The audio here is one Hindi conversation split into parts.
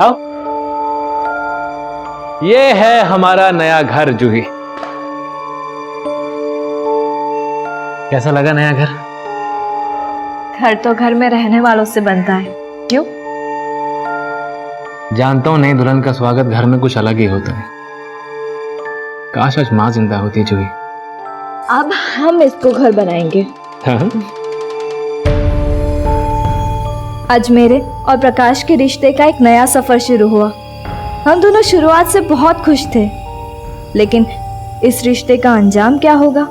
आओ। ये है हमारा नया घर जूही। कैसा लगा नया घर? घर तो घर में रहने वालों से बनता है, क्यों? जानता हूं नई दुल्हन का स्वागत घर में कुछ अलग ही होता है। काश आज माँ जिंदा होती जूही। अब हम इसको घर बनाएंगे। हाँ? आज मेरे और प्रकाश के रिश्ते का एक नया सफर शुरू हुआ। हम दोनों शुरुआत से बहुत खुश थे, लेकिन इस रिश्ते का अंजाम क्या होगा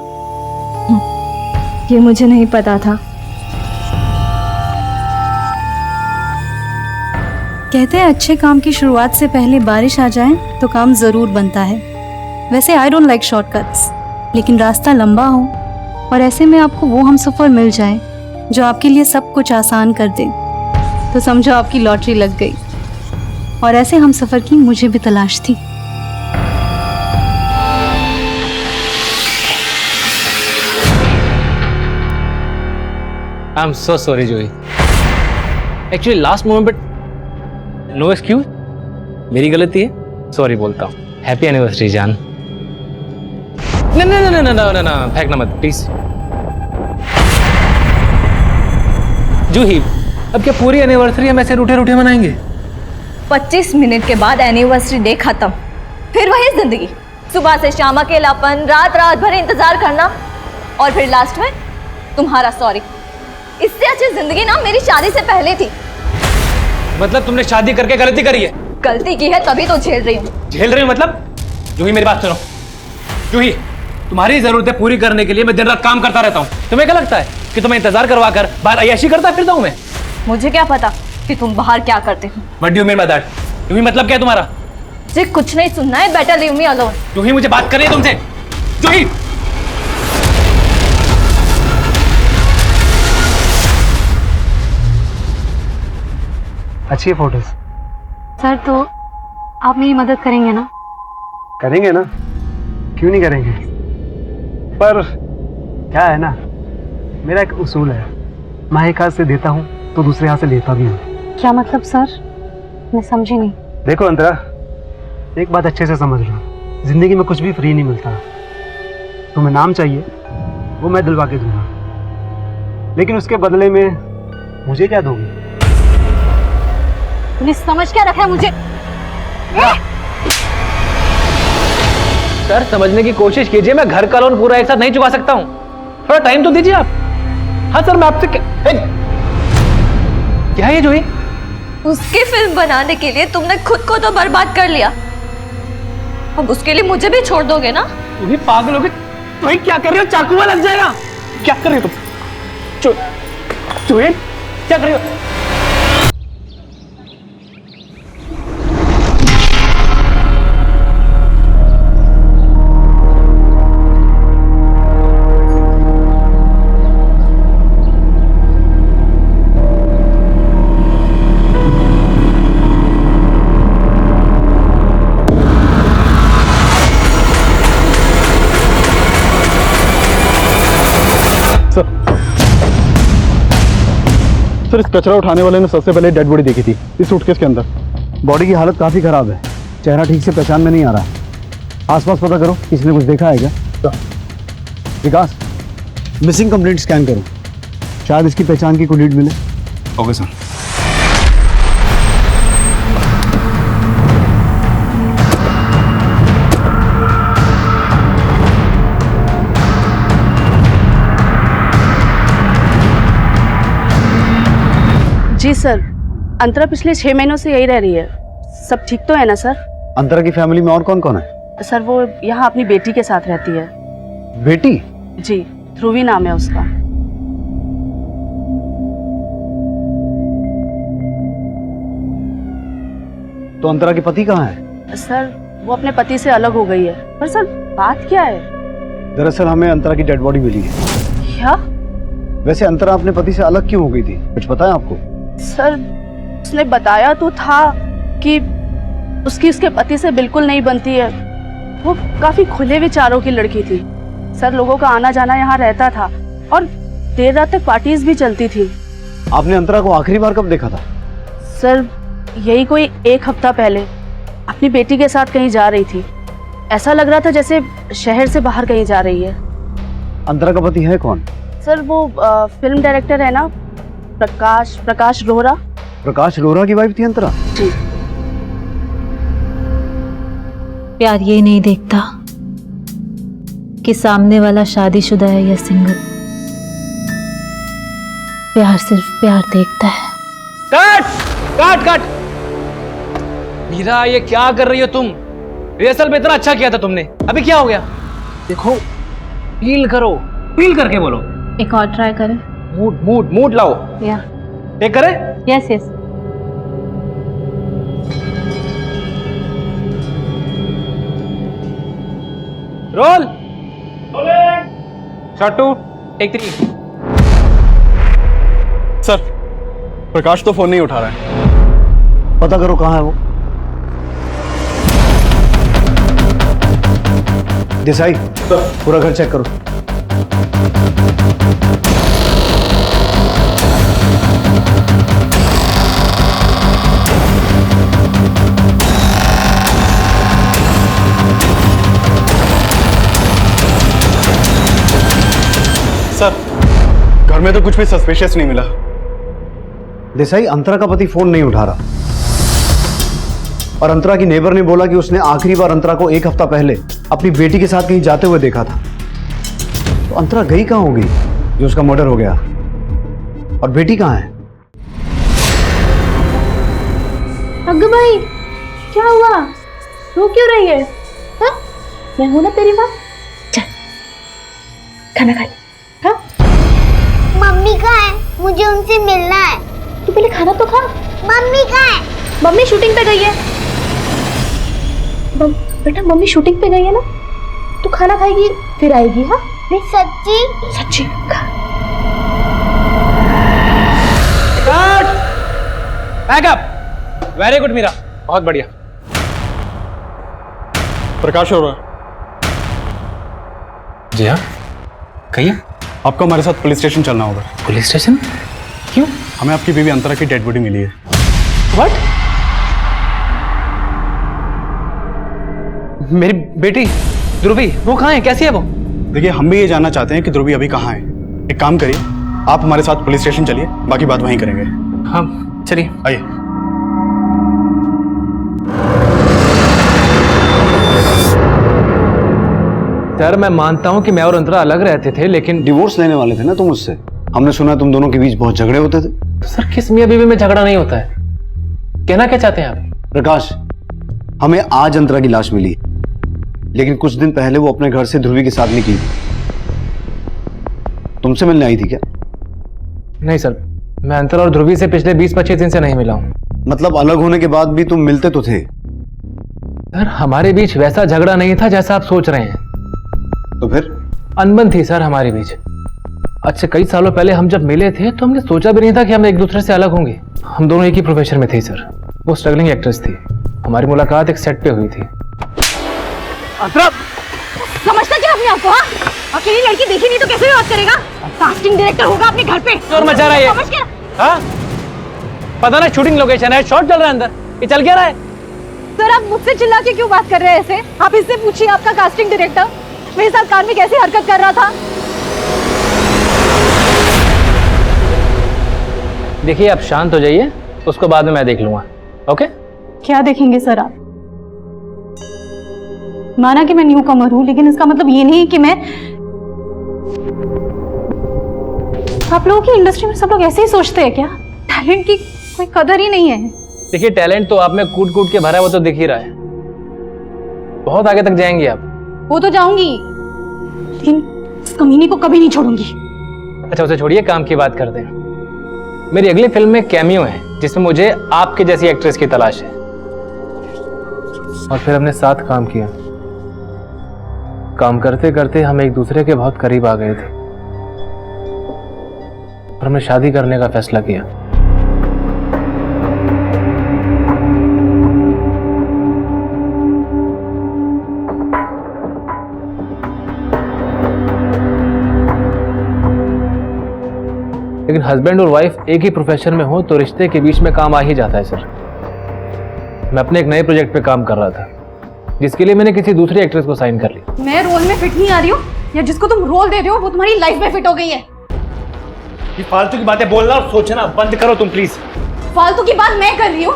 ये मुझे नहीं पता था। कहते हैं अच्छे काम की शुरुआत से पहले बारिश आ जाए तो काम जरूर बनता है। वैसे आई डोंट लाइक शॉर्टकट्स, लेकिन रास्ता लंबा हो और ऐसे में आपको वो हमसफर मिल जाए जो आपके लिए सब कुछ आसान कर दे, तो समझो आपकी लॉटरी लग गई। और ऐसे हमसफर की मुझे भी तलाश थी। I am so sorry Juhi. Actually last moment but no excuse, मेरी गलती है, सॉरी बोलता हूँ। हैप्पी एनिवर्सरी जान। ना फेंकना मत प्लीज। जूही, अब क्या पूरी एनिवर्सरी हम ऐसे रूठे रूठे मनाएंगे? 25 मिनट के बाद एनिवर्सरी डे खत्म, फिर वही जिंदगी। सुबह से शाम अकेलापन, रात रात भर इंतजार करना, और फिर लास्ट में तुम्हारा सॉरी। इससे अच्छी जिंदगी ना मेरी शादी से पहले थी। मतलब तुमने शादी करके गलती करी है? गलती की है तभी तो झेल रही हूँ। झेल रही हूँ मतलब? जूही मेरी बात सुनो। जूही, तुम्हारी जरूरतें पूरी करने के लिए मैं दिन रात काम करता रहता हूँ। तुम्हें क्या लगता है कि तुम्हें इंतजार करवा कर बाहर अय्याशी करता फिरता हूँ मैं? मुझे क्या पता कि तुम बाहर क्या करते हो। What do you mean by that? जूही मतलब क्या है तुम्हारा? मुझे कुछ नहीं सुनना है, बेटर लीव मी अलोन। जूही मुझे बात करनी है तुमसे। जूही, अच्छी है फोटोज। सर तो आप मेरी मदद करेंगे ना? करेंगे ना, क्यों नहीं करेंगे। पर क्या है ना, मेरा एक उसूल है, मैं एक हाथ से देता हूँ तो दूसरे हाथ से लेता भी हूँ। क्या मतलब सर? मैं समझी नहीं। देखो अंतरा, एक बात अच्छे से समझ लो, जिंदगी में कुछ भी फ्री नहीं मिलता। तुम्हें नाम चाहिए, वो मैं दिलवा के दूंगा, लेकिन उसके बदले में मुझे क्या दोगी? तूने समझ क्या रखा है मुझे? सर समझने की कोशिश कीजिए, मैं घर का लोन पूरा एक साथ नहीं चुका सकता हूँ, थोड़ा टाइम तो दीजिए आप। हाँ सर, मैं आपसे क्या है ये जूही? उसकी फिल्म बनाने के लिए तुमने खुद को तो बर्बाद कर लिया, अब उसके लिए मुझे भी छोड़ दोगे ना? तुम्ही पागल हो गए? तुम्हें क्या कर रहे हो? चाकू में लग जाएगा। क्या कर रहे हो तुम? जूही क्या कर रहे हो? सर, इस कचरा उठाने वाले ने सबसे पहले डेड बॉडी देखी थी इस सूटकेस के अंदर। बॉडी की हालत काफ़ी ख़राब है, चेहरा ठीक से पहचान में नहीं आ रहा है। आसपास पता करो, किसी ने कुछ देखा है क्या? विकास, मिसिंग कंप्लेंट स्कैन करो, शायद इसकी पहचान की कोई लीड मिले। Okay sir. जी सर, अंतरा पिछले 6 महीनों से यही रह रही है। सब ठीक तो है ना सर? अंतरा की फैमिली में और कौन कौन है? सर वो यहाँ अपनी बेटी के साथ रहती है। बेटी? जी, ध्रुवी नाम है उसका। तो अंतरा के पति कहाँ है? सर वो अपने पति से अलग हो गई है। पर सर बात क्या है? दरअसल हमें अंतरा की डेड बॉडी मिली है। क्या? वैसे अंतरा अपने पति से अलग क्यों हो गई थी, कुछ पता है आपको? सर उसने बताया तो था कि उसकी उसके पति से बिल्कुल नहीं बनती है। वो काफी खुले विचारों की लड़की थी। सर लोगों का आना जाना यहाँ रहता था और देर रात तक पार्टीज भी चलती थी। आपने अंतरा को आखिरी बार कब देखा था? सर यही कोई 1 हफ्ता पहले अपनी बेटी के साथ कहीं जा रही थी। ऐसा लग रहा था जैसे शहर से बाहर कहीं जा रही है। अंतरा का पति है कौन? सर वो फिल्म डायरेक्टर है ना, प्रकाश रोहरा। प्रकाश रोहरा की वाइफ थी अंतरा? जी। प्यार ये नहीं देखता कि सामने वाला शादीशुदा है या सिंगल। प्यार सिर्फ प्यार देखता है। Cut cut cut. मीरा, ये क्या कर रही हो तुम? रिहर्सल में इतना अच्छा किया था तुमने, अभी क्या हो गया? देखो, फील करो, फील करके बोलो। एक और ट्राई करें? मूड मूड मूड लाओ। या टेक करे? Yes yes. Roll. Shot 2 take 3। Sir, Prakash तो फोन नहीं उठा रहा है। पता करो कहाँ है वो। देसाई, पूरा घर चेक करो। सर, घर में तो कुछ भी सस्पिशियस नहीं मिला। देसाई, अंतरा का पति फोन नहीं उठा रहा और अंतरा की नेबर ने बोला कि उसने आखिरी बार अंतरा को 1 हफ्ता पहले अपनी बेटी के साथ कहीं जाते हुए देखा था। तो अंतरा गई कहाँ होगी जो उसका मर्डर हो गया? और बेटी कहाँ है? अग्गू भाई, क्या हुआ? रो क्यों रही है? हाँ? मैं हूं ना तेरी माँ। चल खाना खा ले। हाँ? मम्मी कहाँ है? मुझे उनसे मिलना है। तू पहले खाना तो खा। मम्मी कहाँ है? मम्मी शूटिंग पे गई है। बेटा मम्मी शूटिंग पे गई है ना, तू खाना खाएगी फिर आएगी। हाँ सच्ची? सच्ची खा। Cut. Backup. Very good Meera, बहुत बढ़िया। प्रकाश हो रहा। जी हाँ, कहिए। आपको हमारे साथ पुलिस स्टेशन चलना होगा। Police station? क्यों? हमें आपकी बीवी अंतरा की डेड बॉडी मिली है। व्हाट? मेरी बेटी ध्रुवी, वो कहाँ है? कैसी है वो? देखिए, हम भी ये जानना चाहते हैं कि ध्रुवी अभी कहाँ है। एक काम करिए, आप हमारे साथ पुलिस स्टेशन चलिए, बाकी बात वहीं करेंगे। हाँ चलिए। आइए। सर, मैं मानता हूँ कि मैं और अंतरा अलग रहते थे, लेकिन डिवोर्स लेने वाले थे ना तुम उससे। हमने सुना तुम दोनों के बीच बहुत झगड़े होते थे। सर, किस मियाँ बीवी में झगड़ा नहीं होता है? कहना क्या चाहते हैं आप? प्रकाश, हमें आज अंतरा की लाश मिली, लेकिन कुछ दिन पहले वो अपने घर से ध्रुवी के साथ निकली। तुमसे मिलने आई थी क्या? नहीं सर, मैं अंतरा और ध्रुवी से पिछले 20-25 दिन से नहीं मिला हूँ। मतलब अलग होने के बाद भी तुम मिलते तो थे? सर, हमारे बीच वैसा झगड़ा नहीं था जैसा आप सोच रहे हैं। तो फिर? अनबन थी सर हमारे बीच। अच्छा, कई सालों पहले हम जब मिले थे तो हमने सोचा भी नहीं था कि हम एक दूसरे से अलग होंगे। हम दोनों एक ही प्रोफेशन में थे सर। वो स्ट्रगलिंग एक्ट्रेस थी, हमारी मुलाकात एक सेट पे हुई थी। समझता क्या अपने आपको? हाँ, अकेली लड़की देखी नहीं तो कैसे बात करेगा? कास्टिंग डायरेक्टर होगा अपने घर पे। और मचा रहा है ये। समझ गया? हाँ? पता ना, शूटिंग लोकेशन है, शॉट चल रहा है अंदर, ये चल क्या रहा है? सर, आप मुझसे चिल्ला के क्यों बात कर रहे हैं ऐसे? आप इससे पूछिए, आपका कास्टिंग डायरेक्टर मेरे साथ कार में कैसे हरकत कर रहा था। देखिए, आप शांत हो जाइए, उसको बाद में मैं देख लूंगा। ओके? क्या देखेंगे सर आप? माना कि मैं न्यू कमर हूं, लेकिन इसका मतलब ये नहीं कि मैं। आप लोगों की इंडस्ट्री में सब लोग ऐसे ही सोचते हैं क्या? टैलेंट की कोई कदर ही नहीं है। देखिए, टैलेंट तो आप में कूट कूट के भरा है, वो तो दिख ही रहा है। बहुत आगे तक जाएंगे आप। वो तो जाऊंगी, लेकिन इस कमीनी को कभी नहीं छोड़ूंगी। अच्छा, उसे छोड़िए, काम की बात करते हैं। मेरी अगली फिल्म में कैमियो है, जिसमें मुझे आपके जैसी एक्ट्रेस की तलाश है। और फिर हमने साथ काम किया। काम करते करते हम एक दूसरे के बहुत करीब आ गए थे और हमने शादी करने का फैसला किया। लेकिन हस्बैंड और वाइफ एक ही प्रोफेशन में हो तो रिश्ते के बीच में काम आ ही जाता है सर। मैं अपने एक नए प्रोजेक्ट पे काम कर रहा था, जिसके लिए मैंने किसी दूसरी एक्ट्रेस को साइन कर लिया। मैं रोल में फिट नहीं आ रही हूँ, या जिसको तुम रोल दे रहे हो वो तुम्हारी लाइफ में फिट हो गई है। ये फालतू की बातें बोलना और सोचना बंद करो तुम प्लीज। फालतू की बात मैं कर रही हूँ।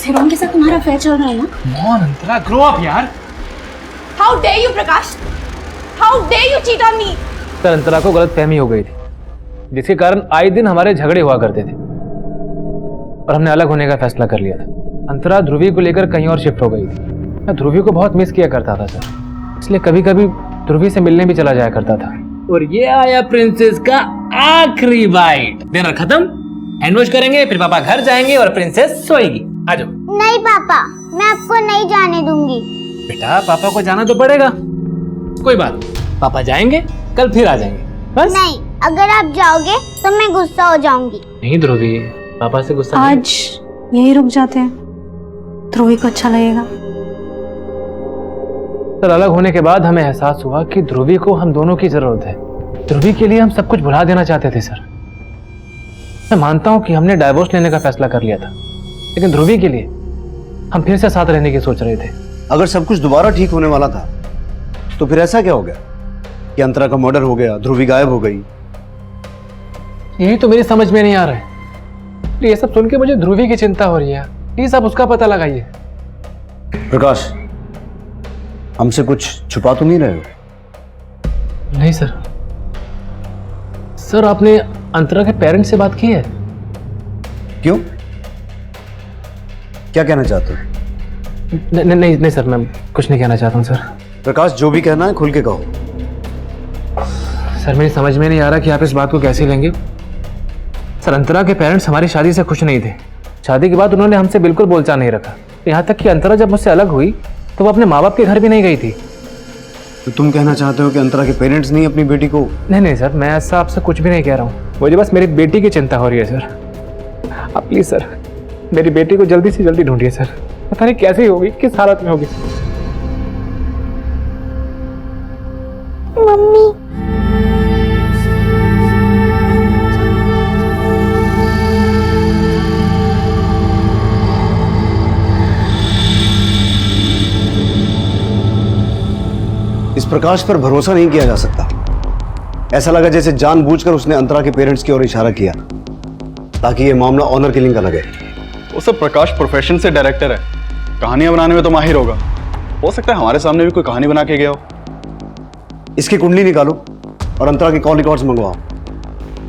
शिरोन के साथ तुम्हारा अफेयर चल रहा है ना? कौन अंतरा, ग्रो अप यार। How dare you Prakash, how dare you cheat on me. Sir, Antara को गलतफहमी हो गई थी, जिसके कारण आए दिन हमारे झगड़े हुआ करते थे और हमने अलग होने का फैसला कर लिया था। अंतरा ध्रुवी को लेकर कहीं और शिफ्ट हो गई थी। मैं ध्रुवी को बहुत मिस किया करता था सर, इसलिए कभी कभी ध्रुवी से मिलने भी चला जाया करता था। और ये आया प्रिंसेस का आखिरी बाइट। डिनर खत्म, हैंड वॉश करेंगे, फिर पापा घर जाएंगे और प्रिंसेस सोएगी। आ जाओ। नहीं पापा, मैं आपको नहीं जाने दूंगी। बेटा पापा को जाना तो पड़ेगा, कोई बात नहीं, पापा जाएंगे, कल फिर आ जाएंगे बस। नहीं, अगर आप जाओगे तो मैं गुस्सा हो जाऊंगी। नहीं ध्रुवी, पापा से गुस्सा नहीं। आज यही रुक जाते हैं, ध्रुवी को अच्छा लगेगा। सर, अलग होने के बाद हमें एहसास हुआ कि ध्रुवी को हम दोनों की जरूरत है। ध्रुवी के लिए हम सब कुछ भुला देना चाहते थे सर। मैं मानता हूं कि हमने डाइवोर्स लेने का फैसला कर लिया था, लेकिन ध्रुवी के लिए हम फिर से साथ रहने की सोच रहे थे। अगर सब कुछ दोबारा ठीक होने वाला था तो फिर ऐसा क्या हो गया कि अंतरा का मर्डर हो गया, ध्रुवी गायब हो गई? यही तो मेरी समझ में नहीं आ रहा है। ये सब सुन के मुझे ध्रुवी की चिंता हो रही है। प्लीज आप उसका पता लगाइए। प्रकाश, हमसे कुछ छुपा तो नहीं रहे हो? नहीं सर। सर, आपने अंतरा के पेरेंट्स से बात की है? क्यों, क्या कहना चाहते हो? नहीं सर, मैं कुछ नहीं कहना चाहता हूँ सर। प्रकाश, जो भी कहना है खुल के कहो। सर, मेरी समझ में नहीं आ रहा कि आप इस बात को कैसे लेंगे। सर, अंतरा के पेरेंट्स हमारी शादी से खुश नहीं थे। शादी के बाद उन्होंने हमसे बिल्कुल बोलचाल नहीं रखा। यहाँ तक कि अंतरा जब मुझसे अलग हुई तो वो अपने माँ बाप के घर भी नहीं गई थी। तो तुम कहना चाहते हो कि अंतरा के पेरेंट्स नहीं अपनी बेटी को? नहीं सर, मैं ऐसा आपसे कुछ भी नहीं कह रहा हूँ। मुझे बस मेरी बेटी की चिंता हो रही है सर। आप प्लीज सर मेरी बेटी को जल्दी से जल्दी ढूंढिए सर। पता नहीं कैसे होगी, किस हालत में होगी। मम्मी, इस प्रकाश पर भरोसा नहीं किया जा सकता। ऐसा लगा जैसे जानबूझकर उसने अंतरा के पेरेंट्स की ओर इशारा किया ताकि ये मामला ऑनर किलिंग का लगे। वो सब प्रकाश प्रोफेशन से डायरेक्टर है, कहानियां बनाने में तो माहिर होगा। हो सकता है हमारे सामने भी कोई कहानी बना के गया हो। इसकी कुंडली निकालो और अंतरा के कॉल रिकॉर्ड्स मंगवाओ,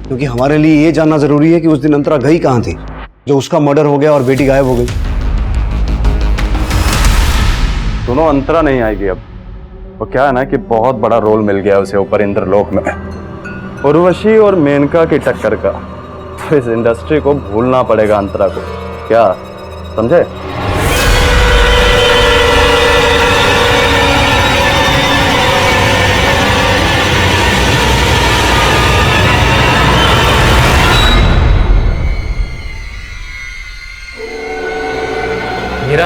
क्योंकि हमारे लिए ये जानना जरूरी है कि उस दिन अंतरा गई कहां थी जो उसका मर्डर हो गया और बेटी गायब हो गई। सुनो, अंतरा नहीं आएगी अब। वो क्या है ना कि बहुत बड़ा रोल मिल गया उसे ऊपर इंद्रलोक में, उर्वशी और मेनका की टक्कर का। तो इस इंडस्ट्री को भूलना पड़ेगा अंतरा को, क्या समझे? मीरा,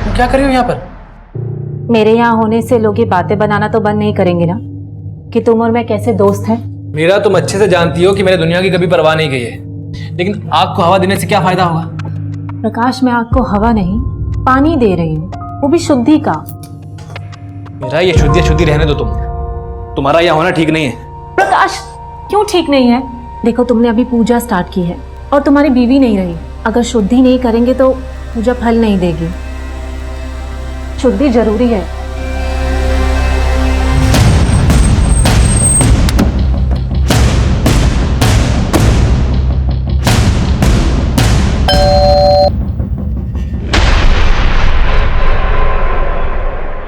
तुम क्या कर रही हो यहाँ पर? मेरे यहाँ होने से लोग ये बातें बनाना तो बंद नहीं करेंगे ना कि तुम और मैं कैसे दोस्त हैं। मीरा, तुम अच्छे से जानती हो कि मैंने दुनिया की कभी परवाह नहीं की है, लेकिन आग को हवा देने से क्या फायदा होगा? प्रकाश, मैं आग को हवा नहीं पानी दे रही हूँ, वो भी शुद्धि का। मीरा, ये शुद्धि रहने दो। तुम्हारा यहाँ होना ठीक नहीं है। प्रकाश, क्यों ठीक नहीं है? देखो, तुमने अभी पूजा स्टार्ट की है और तुम्हारी बीवी नहीं रही। अगर शुद्धि नहीं करेंगे तो पूजा फल नहीं देगी। शुद्धि जरूरी है।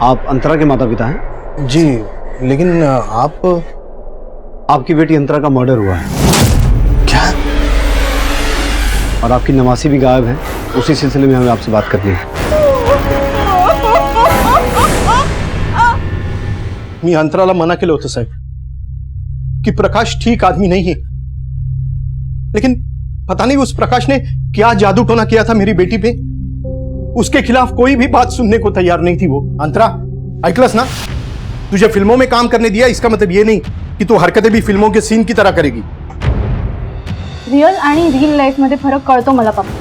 आप अंतरा के माता पिता हैं? जी, लेकिन आपकी बेटी अंतरा का मर्डर हुआ है। क्या? और आपकी नवासी भी गायब है। उसी सिलसिले में हमें आपसे बात करनी है। मी अंतराला मना केलं होतं साहेब कि प्रकाश ठीक आदमी नहीं है, लेकिन पता नहीं उस प्रकाश ने क्या जादू टोना किया था मेरी बेटी पे। उसके खिलाफ कोई भी बात सुनने को तैयार नहीं थी वो। अंतरा, ऐकलंस ना, तुझे फिल्मों में काम करने दिया, इसका मतलब ये नहीं कि तू हरकतें भी फिल्मों के सीन की तरह करेगी। रियल आणि रियल लाईफमध्ये फरक कळतो मला पापा,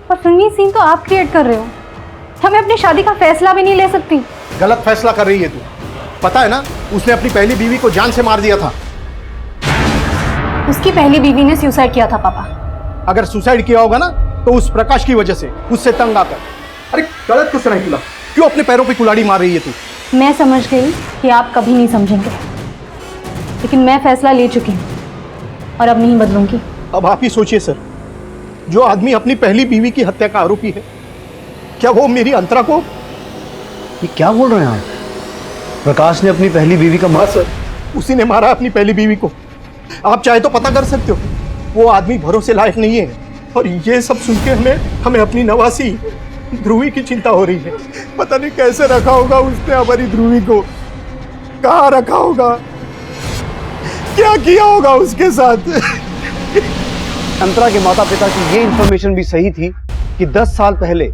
पर फिल्मी सीन तो आप क्रिएट कर रहे हो। हमें अपनी शादी का फैसला भी नहीं ले सकती। गलत फैसला कर रही है तू। पता है ना, उसने अपनी पहली बीवी को जान से मार दिया था। उसकी पहली बीवी ने सुसाइड किया था पापा। अगर सुसाइड किया होगा ना तो उस प्रकाश की वजह से, उससे तंग आकर। अरे गलत किसने नहीं किया? क्यों अपने पैरों पे कुल्हाड़ी मार रही है तू? मैं समझ गई कि आप कभी नहीं समझेंगे, लेकिन मैं फैसला ले चुकी हूँ और अब नहीं बदलूंगी। अब आप ही सोचिए सर, जो आदमी अपनी पहली बीवी की हत्या का आरोपी है, क्या वो मेरी अंतरा को? ये क्या बोल रहे हैं आप? प्रकाश ने अपनी पहली बीवी का हाँ सर, उसी ने मारा अपनी पहली बीवी को। आप चाहे तो पता कर सकते हो, वो आदमी भरोसे लायक नहीं है। और ये सब सुन के हमें अपनी नवासी ध्रुवी की चिंता हो रही है। पता नहीं कैसे रखा होगा उसने हमारी ध्रुवी को, कहाँ रखा होगा, क्या किया होगा उसके साथ। अंतरा के माता पिता की ये इंफॉर्मेशन भी सही थी कि 10 साल पहले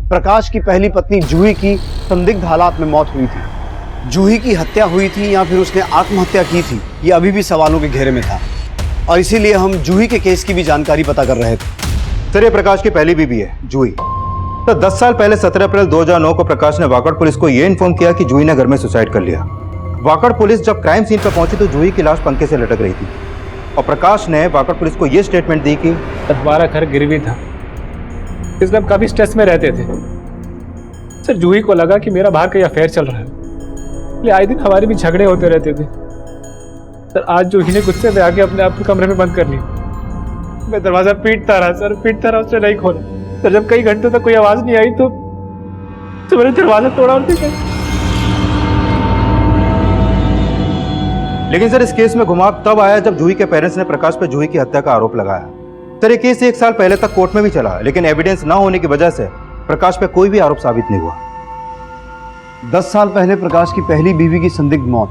प्रकाश की पहली पत्नी जूही की संदिग्ध हालात में मौत हुई थी। जूही की हत्या हुई थी या फिर उसने आत्महत्या की थी, ये अभी भी सवालों के घेरे में था, और इसीलिए हम जूही के केस की भी जानकारी पता कर रहे थे। सर, ये प्रकाश की पहली बीवी है जूही। तो 10 साल पहले 17 अप्रैल 2009 को प्रकाश ने वाकड़ पुलिस को यह इन्फॉर्म किया कि जूही ने घर में सुसाइड कर लिया। वाकड़ पुलिस जब क्राइम सीन पर पहुंची तो जूही की लाश पंखे से लटक रही थी, और प्रकाश ने वाकड़ पुलिस को यह स्टेटमेंट दी कि हमारा घर गिरवी था, इसलिए हम काफी स्ट्रेस में रहते थे। सर, जूही को लगा कि मेरा बाहर कहीं अफेयर चल रहा है, ये आए दिन हमारे भी झगड़े होते रहते थे। सर, आज जूही ने गुस्से में आके अपने आप को कमरे में बंद कर लिया। मैं दरवाजा पीटता रहा सर, पीटता रहा, उसने नहीं खोला। सर, जब कई घंटों तक कोई आवाज नहीं आई तो मैंने दरवाजा तोड़ा और देखा। लेकिन सर, इस केस में घुमाव तब आया जब जूही के पेरेंट्स ने प्रकाश पर जूही की हत्या का आरोप लगाया। सर, ये केस 1 साल पहले तक कोर्ट में भी चला, लेकिन एविडेंस ना होने की वजह से प्रकाश पे कोई भी आरोप साबित नहीं हुआ। 10 साल पहले प्रकाश की पहली बीवी की संदिग्ध मौत,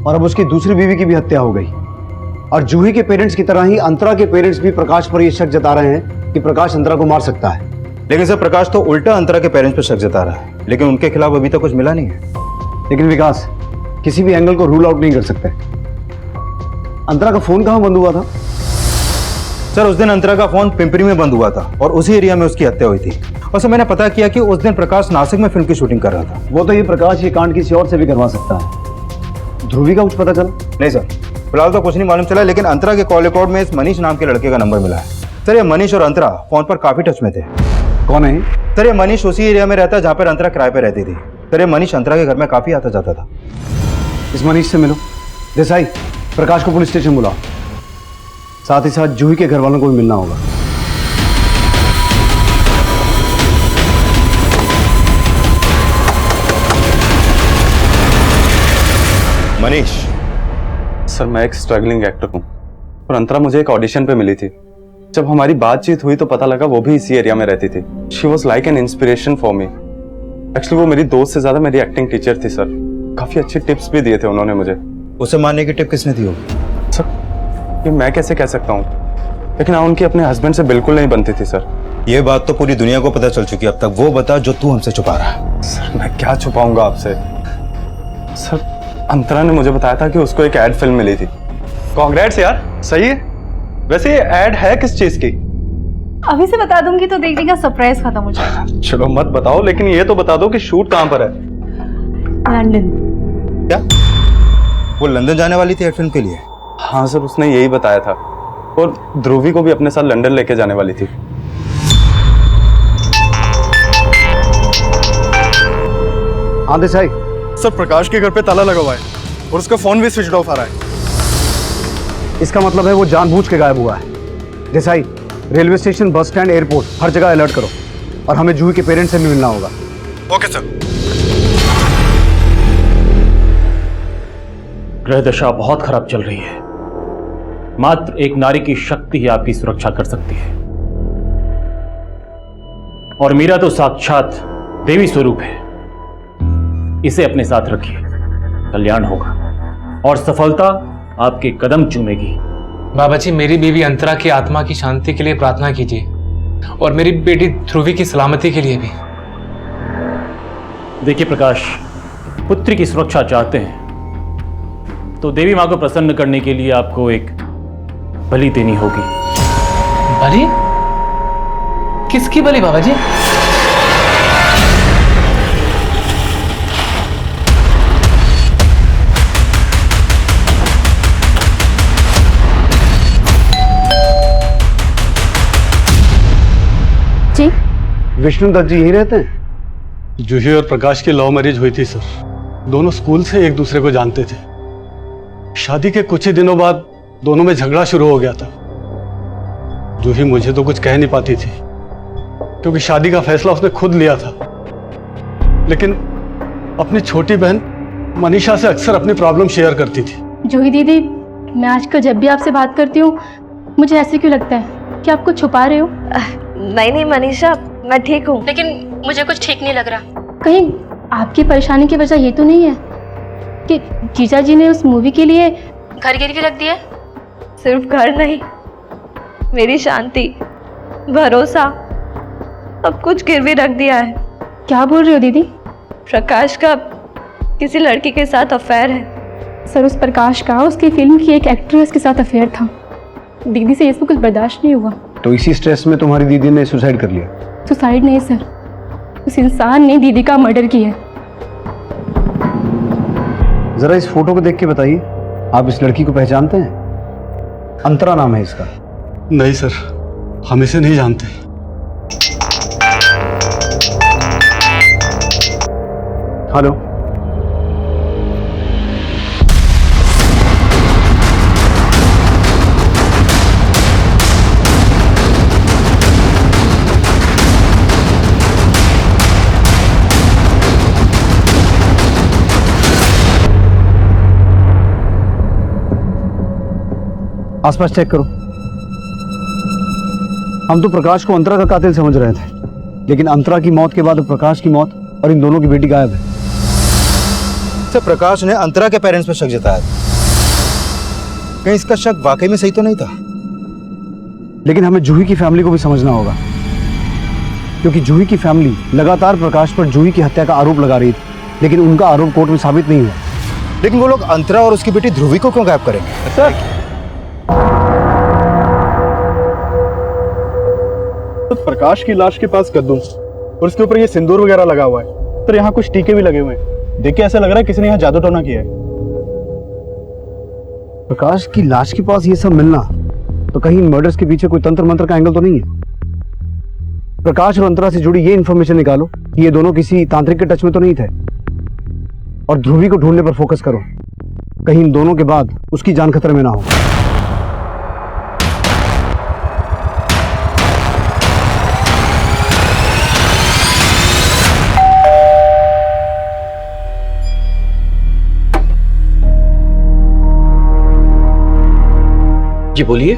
और अब उसकी दूसरी बीवी की भी हत्या हो गई। और जूही के पेरेंट्स की तरह ही अंतरा के पेरेंट्स भी प्रकाश पर यह शक जता रहे हैं कि प्रकाश अंतरा को मार सकता है। लेकिन सर, प्रकाश तो उल्टा अंतरा के पेरेंट्स पर शक जता रहा है, लेकिन उनके खिलाफ अभी तक कुछ मिला नहीं है। लेकिन विकास, किसी भी एंगल को रूल आउट नहीं कर सकते। अंतरा का फोन कहां बंद हुआ था? सर, उस दिन अंतरा का फोन पिंपरी में बंद हुआ था और उसी एरिया में उसकी हत्या हुई थी। और सर, मैंने पता किया कि उस दिन प्रकाश नासिक में फिल्म की शूटिंग कर रहा था। वो तो ये प्रकाश ये कांड किसी और से भी करवा सकता है। ध्रुवी का कुछ पता चला? नहीं सर, फिलहाल तो कुछ नहीं मालूम चला, लेकिन अंतरा के कॉल रिकॉर्ड में इस मनीष नाम के लड़के का नंबर मिला है। सर, ये मनीष और अंतरा फोन पर काफी टच में थे। कौन है? सर, ये मनीष उसी एरिया में रहता है जहाँ पर अंतरा किराए पे रहती थी। सर, ये मनीष अंतरा के घर में काफी आता जाता था। इस मनीष से मिलो। देसाई, प्रकाश को पुलिस स्टेशन बुलाओ, साथ ही साथ जूही के घर वालों को भी मिलना होगा। मनीष। सर, मैं एक स्ट्रगलिंग एक्टर हूँ और अंतरा मुझे एक ऑडिशन पे मिली थी। जब हमारी बातचीत हुई तो पता लगा वो भी इसी एरिया में रहती थी। She was like an inspiration for me. Actually वो मेरी दोस्त से ज्यादा मेरी एक्टिंग टीचर थी सर। काफी अच्छे टिप्स भी दिए थे उन्होंने मुझे। उसे मारने की टिप किसने दी होगी? सर, ये मैं कैसे कह सकता हूँ, लेकिन हाँ, उनकी अपने हस्बैंड से बिल्कुल नहीं बनती थी सर। ये बात तो पूरी दुनिया को पता चल चुकी है। अब तक वो बता जो तू हमसे छुपा रहा है। सर, मैं क्या छुपाऊंगा आपसे। सर, अंतरा ने मुझे बताया था कि उसको एक एड फिल्म मिली थी। कांग्रेट्स यार, सही है। वैसे ये एड है किस चीज की? अभी से बता दूंगी तो देखने का सरप्राइज खत्म हो जाएगा। चलो मत बताओ, लेकिन ये तो बता दो कि शूट कहाँ पर है। लंदन। क्या वो लंदन जाने वाली थी एड फिल्म के लिए? हाँ सर, उसने यही बताया था, और ध्रुवी को भी अपने साथ लंदन लेके जाने वाली थी। हाँ देसाई। सर, प्रकाश के घर पे ताला लगा हुआ है और उसका फोन भी स्विच ऑफ आ रहा है। इसका मतलब है वो जानबूझ के गायब हुआ है। Desai, railway station, bus stand, airport, हर जगह अलर्ट करो, और हमें जूही के पेरेंट्स से भी मिलना होगा। Okay sir. ग्रह दशा बहुत खराब चल रही है। मात्र एक नारी की शक्ति ही आपकी सुरक्षा कर सकती है, और मीरा तो साक्षात देवी स्वरूप है। इसे अपने साथ रखिए, कल्याण होगा और सफलता आपके कदम चूमेगी। बाबा जी, मेरी बीवी अंतरा की आत्मा की शांति के लिए प्रार्थना कीजिए, और मेरी बेटी ध्रुवी की सलामती के लिए भी। देखिए प्रकाश, पुत्री की सुरक्षा चाहते हैं तो देवी मां को प्रसन्न करने के लिए आपको एक बलि देनी होगी। बलि? किसकी बलि बाबा जी? जी विष्णु दत्त जी यही रहते हैं? जूही और प्रकाश की लव मैरिज हुई थी सर। दोनों स्कूल से एक दूसरे को जानते थे। शादी के कुछ ही दिनों बाद दोनों में झगड़ा शुरू हो गया था। जूही मुझे तो कुछ कह नहीं पाती थी क्योंकि शादी का फैसला उसने खुद लिया था, लेकिन अपनी छोटी बहन मनीषा से अक्सर अपनी प्रॉब्लम शेयर करती थी। जूही दीदी, मैं आजकल जब भी आपसे बात करती हूँ मुझे ऐसे क्यों लगता है कि आप कुछ छुपा रहे हो? नहीं नहीं मनीषा, मैं ठीक हूँ। लेकिन मुझे कुछ ठीक नहीं लग रहा। कहीं आपकी परेशानी की वजह ये तो नहीं है कि जीजा जी ने उस मूवी के लिए घर गिरवी रख दिया? सिर्फ घर नहीं, मेरी शांति, भरोसा, सब कुछ गिरवी रख दिया है। क्या बोल रही हो दीदी? प्रकाश का किसी लड़की के साथ अफेयर है। सर, उस प्रकाश का उसकी फिल्म की एक एक्ट्रेस के साथ अफेयर था। दीदी से इसको कुछ बर्दाश्त नहीं हुआ। तो इसी स्ट्रेस में तुम्हारी दीदी ने सुसाइड कर लिया? सुसाइड नहीं सर, उस इंसान ने दीदी का मर्डर किया। जरा इस फोटो को देख के बताइए, आप इस लड़की को पहचानते हैं? अंतरा नाम है इसका। नहीं सर, हम इसे नहीं जानते। हेलो, आसपास चेक करो। हम तो प्रकाश को अंतरा का कातिल समझ रहे थे, लेकिन अंतरा की मौत के बाद प्रकाश की मौत और इन दोनों की बेटी गायब है। सर, प्रकाश ने अंतरा के पेरेंट्स पर शक जताया। कहीं इसका शक वाकई में सही तो नहीं था? लेकिन हमें जूही की फैमिली को भी समझना होगा, क्योंकि जूही की फैमिली लगातार प्रकाश पर जूही की हत्या का आरोप लगा रही थी, लेकिन उनका आरोप कोर्ट में साबित नहीं हुआ। लेकिन वो लोग अंतरा और उसकी बेटी ध्रुवी को क्यों गायब करेंगे? सर, तो प्रकाश की लाश के पास कद्दू और उसके ऊपर ये सिंदूर वगैरह लगा हुआ है। तो यहाँ कुछ टीके भी लगे हुए हैं। देख के ऐसा लग रहा है किसी ने यहाँ जादू टोना किया है। प्रकाश की लाश के पास ये सब मिलना, तो कहीं मर्डर्स के पीछे कोई तंत्र मंत्र का एंगल तो नहीं है? प्रकाश और अंतरा से जुड़ी ये इन्फॉर्मेशन निकालो कि ये दोनों किसी तांत्रिक के टच में तो नहीं थे, और ध्रुवी को ढूंढने पर फोकस करो, कहीं इन दोनों के बाद उसकी जान खतरे में ना हो। जी बोलिए।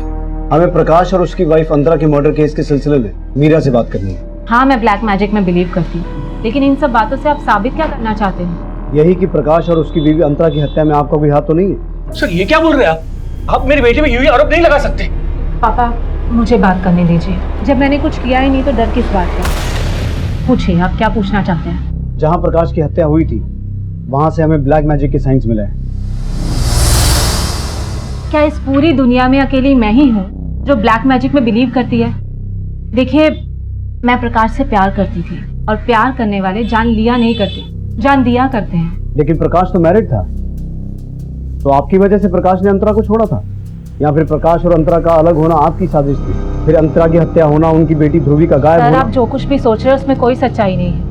हमें प्रकाश और उसकी वाइफ अंतरा के मर्डर केस के सिलसिले में मीरा से बात करनी है। हाँ, मैं ब्लैक मैजिक में बिलीव करती हूँ, लेकिन इन सब बातों से आप साबित क्या करना चाहते हैं? यही कि प्रकाश और उसकी बीवी अंतरा की हत्या में आपका कोई हाथ तो नहीं है? सर, ये क्या बोल रहे हैं आप मेरी बेटी में यूं ही आरोप नहीं लगा सकते। पापा, मुझे बात करने दीजिए। जब मैंने कुछ किया ही नहीं तो डर किस बात का? पूछिए, आप क्या पूछना चाहते हैं? जहाँ प्रकाश की हत्या हुई थी वहां से हमें ब्लैक मैजिक के साइंस मिले हैं। क्या इस पूरी दुनिया में अकेली मैं ही हूँ जो ब्लैक मैजिक में बिलीव करती है? देखिए, मैं प्रकाश से प्यार करती थी, और प्यार करने वाले जान लिया नहीं करते, जान दिया करते हैं। लेकिन प्रकाश तो मैरिड था, तो आपकी वजह से प्रकाश ने अंतरा को छोड़ा था, या फिर प्रकाश और अंतरा का अलग होना आपकी साजिश थी? फिर अंतरा की हत्या होना, उनकी बेटी ध्रुवी का गायब होना। आप जो कुछ भी सोच रहे हो उसमें कोई सच्चाई नहीं है।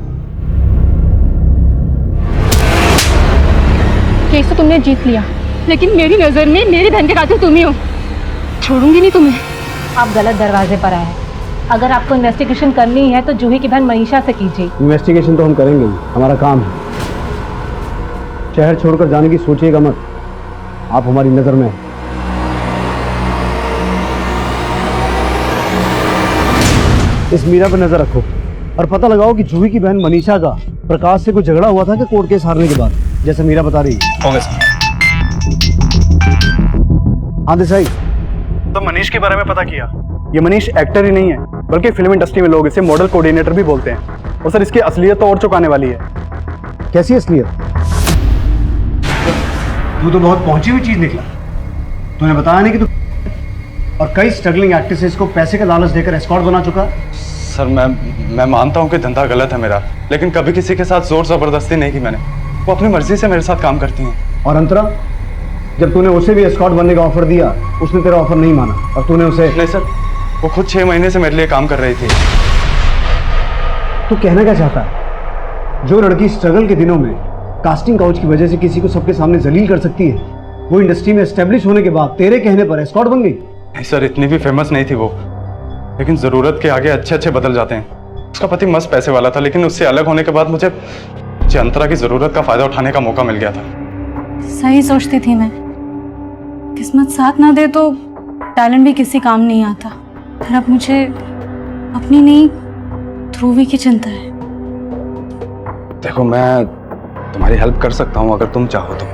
केस तो तुमने जीत लिया, लेकिन मेरी नजर में मेरी बहन के कातिल तुम ही हो। छोड़ूंगी नहीं तुम्हें। आप गलत दरवाजे पर आए हैं। अगर आपको इन्वेस्टिगेशन करनी है तो जूही की बहन मनीषा से कीजिए। इन्वेस्टिगेशन तो हम करेंगे ही, हमारा काम है। शहर छोड़कर जाने की सोचिएगा मत, आप हमारी नजर में हैं। इस मीरा पर नजर रखो और पता लगाओ कि जूही की बहन मनीषा का प्रकाश से कोई झगड़ा हुआ था कि कोर्ट केस हारने के बाद, जैसे मीरा बता रही है? होंगे सर। हाँ देसाई, तो मनीष के बारे में पता किया। ये मनीष एक्टर ही नहीं है, बल्कि फिल्म इंडस्ट्री में लोग इसे मॉडल कोऑर्डिनेटर भी बोलते हैं। और सर, इसकी असलियत तो और चौंकाने वाली है। कैसी असलियत? तू तो बहुत पहुंची हुई चीज निकला। तूने बताया नहीं कि तू और कई स्ट्रगलिंग एक्ट्रेसेस को पैसे का लालच देकर एस्कॉर्ट बना चुका। सर मैं मानता हूँ कि धंधा गलत है मेरा, लेकिन कभी किसी के साथ जोर जबरदस्ती नहीं की मैंने। वो अपनी मर्जी से मेरे साथ काम करती हैं। और अंतरा, जब तूने उसे भी एस्कॉर्ट बनने का ऑफर दिया, उसने तेरा ऑफर नहीं माना और तूने उसे। नहीं सर, वो खुद 6 महीने से मेरे लिए काम कर रही थी। तू कहना क्या चाहता है? जो लड़की स्ट्रगल के दिनों में कास्टिंग काउच की वजह से किसी को सबके सामने जलील कर सकती है, वो इंडस्ट्री में एस्टेब्लिश होने के बाद तेरे कहने पर एस्कॉर्ट बन गई। नहीं सर, इतनी भी फेमस नहीं थी वो, लेकिन जरूरत के आगे अच्छे बदल जाते हैं। उसका पति मस्त पैसे वाला था, लेकिन उससे अलग होने के बाद मुझे अंतरा की जरूरत का फायदा उठाने का मौका मिल गया था। सही सोचती थी मैं, किस्मत साथ ना दे तो टैलेंट भी किसी काम नहीं आता। पर अब मुझे अपनी नहीं, ध्रुवी की चिंता है। देखो, मैं तुम्हारी हेल्प कर सकता हूँ अगर तुम चाहो तो।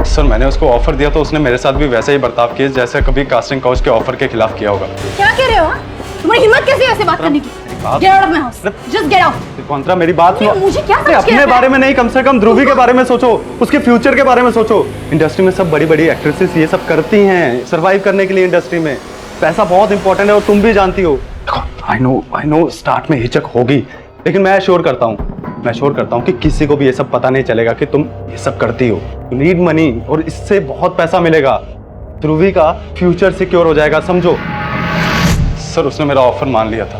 सर, मैंने उसको ऑफर दिया तो उसने मेरे साथ भी वैसे ही बर्ताव किया जैसे कभी कास्टिंग काउच के ऑफर के खिलाफ किया होगा। क्या कह रहे हो? तुम्हारी हिम्मत कैसी है ऐसे बात करने की? Get out of my house. Just get out. अंतरा, मेरी बात सुनो। मुझे क्या समझ के अपने बारे में नहीं, कम से कम ध्रुवी के बारे में सोचो, उसके फ्यूचर के बारे में सोचो। इंडस्ट्री में सब बड़ी एक्ट्रेसेस ये सब करती हैं सर्वाइव करने के लिए। इंडस्ट्री में पैसा बहुत इंपॉर्टेंट है और तुम भी जानती हो। आई नो स्टार्ट में हिचक होगी, लेकिन मैं श्योर करता हूँ कि किसी को भी ये सब पता नहीं चलेगा कि तुम ये सब करती हो। यू नीड मनी और इससे बहुत पैसा मिलेगा। ध्रुवी का फ्यूचर सिक्योर हो जाएगा, समझो। सर, उसने मेरा ऑफर मान लिया था।